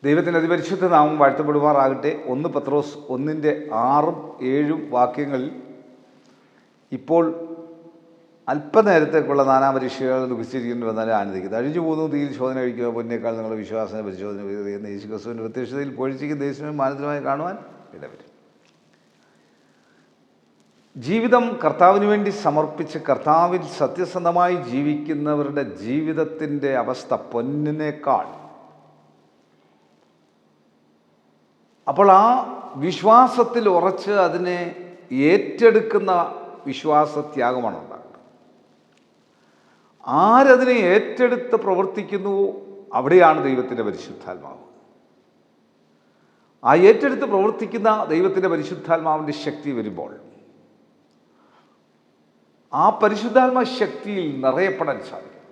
ദൈവത്തിൻ്റെ അതിപരിശുദ്ധ നാമം വാഴ്ത്തപ്പെടുമാറാകട്ടെ. 1 പത്രോസ് 1:6-7 വാക്യങ്ങളിൽ ഇപ്പോൾ അല്പനേരത്തേക്കുള്ള നാനാപരീക്ഷകൾ ദുഃഖിച്ചിരിക്കുന്നു എന്നാലും ആനന്ദിക്കുന്നത്. അഴിഞ്ഞു പോകുന്നു തീയിൽ ശോധന കഴിക്കുക പൊന്നേക്കാൾ നിങ്ങളുടെ വിശ്വാസന പരിശോധന എന്ന യേശു ക്രിസ്തുവിൻ്റെ പ്രത്യക്ഷതയിൽ പൊഴിച്ചിരിക്കുന്ന ദേശവും മാനത്തിനുമായി കാണുവാൻ ഇടവരും. ജീവിതം കർത്താവിന് വേണ്ടി സമർപ്പിച്ച് കർത്താവിൽ സത്യസന്ധമായി ജീവിക്കുന്നവരുടെ ജീവിതത്തിൻ്റെ അവസ്ഥ പൊന്നിനേക്കാൾ. അപ്പോൾ ആ വിശ്വാസത്തിൽ ഉറച്ച് അതിനെ ഏറ്റെടുക്കുന്ന വിശ്വാസത്യാഗമാണ് ഉണ്ടാകുന്നത്. ആരതിനെ ഏറ്റെടുത്ത് പ്രവർത്തിക്കുന്നുവോ അവിടെയാണ് ദൈവത്തിൻ്റെ പരിശുദ്ധാത്മാവ്. ആ ഏറ്റെടുത്ത് പ്രവർത്തിക്കുന്ന ദൈവത്തിൻ്റെ പരിശുദ്ധാത്മാവിൻ്റെ ശക്തി വരുമ്പോൾ ആ പരിശുദ്ധാത്മാ ശക്തിയിൽ നിറയപ്പെടാൻ സാധിക്കും.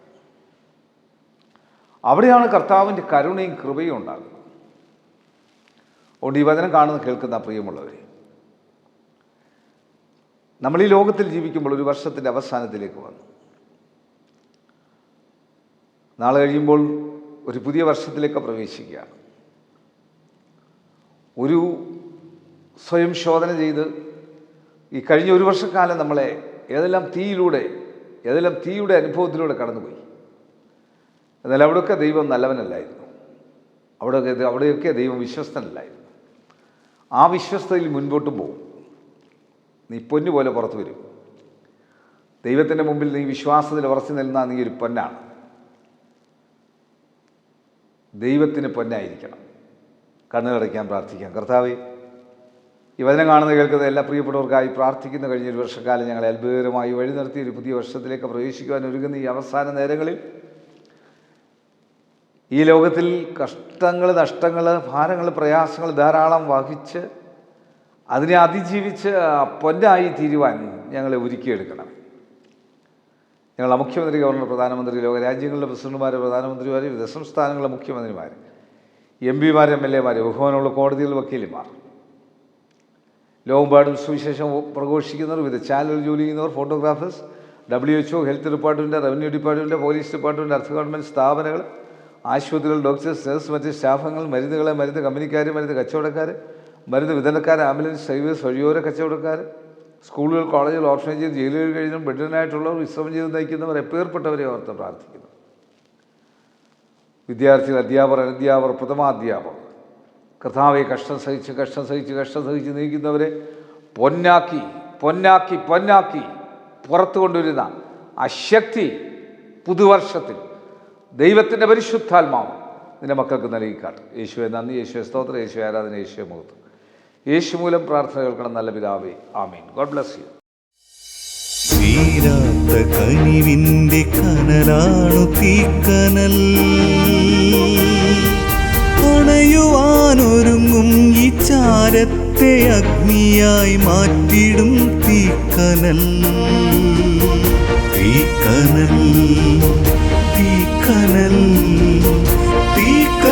അവിടെയാണ് കർത്താവിൻ്റെ കരുണയും കൃപയും ഉണ്ടാകുന്നത്. അതുകൊണ്ട് ഈ വചനം കാണുന്ന കേൾക്കുന്ന പ്രിയമുള്ളവരെ, നമ്മൾ ഈ ലോകത്തിൽ ജീവിക്കുമ്പോൾ ഒരു വർഷത്തിൻ്റെ അവസാനത്തിലേക്ക് വന്നു. നാളെ കഴിയുമ്പോൾ ഒരു പുതിയ വർഷത്തിലേക്ക് പ്രവേശിക്കുകയാണ്. ഒരു സ്വയം ശോധന ചെയ്ത് ഈ കഴിഞ്ഞ ഒരു വർഷക്കാലം നമ്മളെ ഏതെല്ലാം തീയുടെ അനുഭവത്തിലൂടെ കടന്നുപോയി. എന്നാൽ അവിടെയൊക്കെ ദൈവം നല്ലവനല്ലായിരുന്നു. അവിടെയൊക്കെ ദൈവം വിശ്വസ്തനല്ലായിരുന്നു. ആ വിശ്വസ്തയിൽ മുൻപോട്ടും പോകും. നീ പൊന്നു പോലെ പുറത്തു വരും. ദൈവത്തിൻ്റെ മുമ്പിൽ നീ വിശ്വാസത്തിൽ ഉറച്ചു നിൽക്കുന്ന നീ ഒരു പൊന്നാണ്. ദൈവത്തിന് പൊന്നായിരിക്കണം. കണ്ണുകടയ്ക്കാൻ പ്രാർത്ഥിക്കാം. കർത്താവേ, ഈ വചനം കാണുന്ന കേൾക്കുന്ന എല്ലാ പ്രിയപ്പെട്ടവർക്കായി പ്രാർത്ഥിക്കുന്ന കഴിഞ്ഞൊരു വർഷക്കാലം ഞങ്ങളെ അത്ഭുതകരമായി വഴി നടത്തി ഒരു പുതിയ വർഷത്തിലേക്ക് പ്രവേശിക്കുവാൻ ഒരുങ്ങുന്ന ഈ അവസാന നേരങ്ങളിൽ ഈ ലോകത്തിൽ കഷ്ടങ്ങൾ, നഷ്ടങ്ങൾ, ഭാരങ്ങൾ, പ്രയാസങ്ങൾ ധാരാളം വഹിച്ച് അതിനെ അതിജീവിച്ച് പൊന്നായി തീരുവാൻ ഞങ്ങളെ ഒരുക്കിയെടുക്കണം. ഞങ്ങളുടെ മുഖ്യമന്ത്രി, ഗവർണർ, പ്രധാനമന്ത്രി, ലോകരാജ്യങ്ങളിലെ പ്രസിഡന്റുമാർ, പ്രധാനമന്ത്രിമാർ, വിവിധ സംസ്ഥാനങ്ങളിലെ മുഖ്യമന്ത്രിമാർ, MP-മാർ, MLA-മാർ, ബഹുമാനമുള്ള കോടതികളിലെ വക്കീലുമാർ, ലോകമെമ്പാടും സുവിശേഷം പ്രഘോഷിക്കുന്നവർ, വിവിധ ചാനലുകൾ ജോലി ചെയ്യുന്നവർ, photographers, WHO, health department, revenue department, police department, അർദ്ധ ഗവൺമെൻറ് സ്ഥാപനങ്ങൾ, ആശുപത്രികൾ, ഡോക്ടേഴ്സ്, നഴ്സ്, മറ്റ് സ്റ്റാഫുകൾ, മരുന്ന് കമ്പനിക്കാർ, മരുന്ന് കച്ചവടക്കാർ, മരുന്ന് വിതരണക്കാർ, ആംബുലൻസ് ഡ്രൈവേഴ്സ്, വഴിയോര കച്ചവടക്കാർ, സ്കൂളുകൾ, കോളേജുകൾ, ഓർഫനേജ്, ജയിലുകൾ കഴിഞ്ഞും ബെഡിനായിട്ടുള്ളവർ, വിശ്രമം ചെയ്ത് നയിക്കുന്നവർ, എപ്പേർപ്പെട്ടവരെ ഓർത്ത് പ്രാർത്ഥിക്കുന്നു. വിദ്യാർത്ഥികൾ, അധ്യാപകർ, അനധ്യാപകർ, പ്രഥമാധ്യാപകർ, കർത്താവെ കഷ്ടം സഹിച്ച് നീക്കുന്നവരെ പൊന്നാക്കി പുറത്തു കൊണ്ടുവരുന്ന ആ ശക്തി പുതുവർഷത്തിൽ ദൈവത്തിൻ്റെ പരിശുദ്ധാത്മാവ് നിന്റെ മക്കൾക്ക് നൽകിക്കാട്ടും. യേശുവെ നന്ദി, യേശുവെ സ്തോത്രം, യേശുവെ ആരാധന, യേശുവെ മഹത്വം. യേശു മൂലം പ്രാർത്ഥന കേൾക്കണം നല്ല പിതാവേ, ആമീൻ. God bless you. തീരാത്ത കനിവിന്റെ കനലാണു തീക്കനൽ, അണയുവാനൊരുങ്ങും ഈ ചാരത്തെ അഗ്നിയായി മാറ്റിടും തീക്കനൽ. തീക്കനൽ തീക്കനൽ തീക്കനൽ